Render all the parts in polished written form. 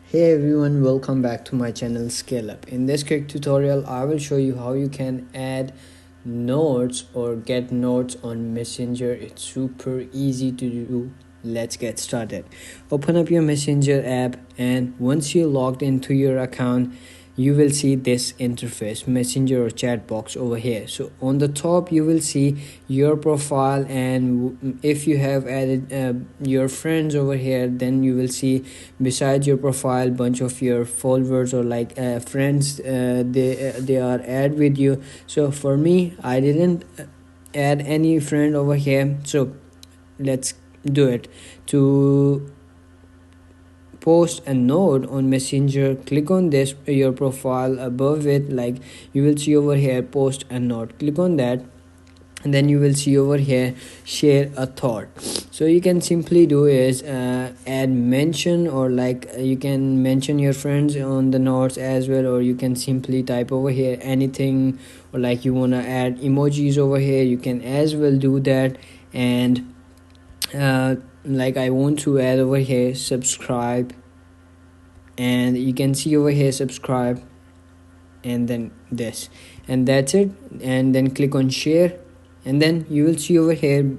Hey everyone, welcome back to my channel Scale Up. In this quick tutorial, I will show you how you can add notes or get notes on Messenger. It's super easy to do. Let's get started. Open up your Messenger app, and once you're logged into your account, you will see this interface, Messenger or chat box over here. So on the top you will see your profile, and if you have added your friends over here, then you will see beside your profile bunch of your followers or friends. They are add with you. So for me, I didn't add any friend over here, so let's do it. To post a note on Messenger, click on this your profile. Above it, like, you will see over here post a note. Click on that, and then you will see over here share a thought. So you can simply do is add mention, or you can mention your friends on the notes as well, or you can simply type over here anything, or you want to add emojis over here, you can as well do that. And I want to add over here subscribe, and you can see over here subscribe, and then this, and that's it. And then click on share, and then you will see over here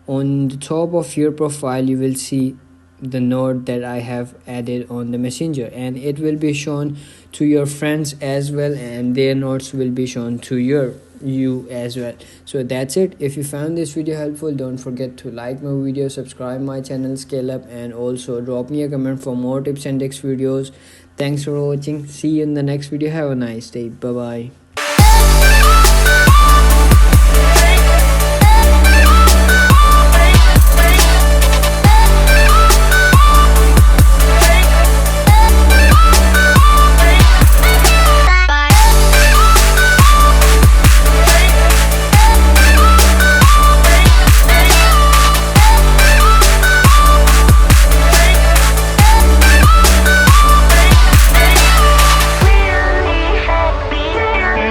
on the top of your profile, you will see the note that I have added on the Messenger, and it will be shown to your friends as well, and their notes will be shown to you as well. So that's it. If you found this video helpful, don't forget to like my video, subscribe my channel Scale Up, and also drop me a comment for more tips and tricks videos. Thanks for watching. See you in the next video. Have a nice day. Bye bye.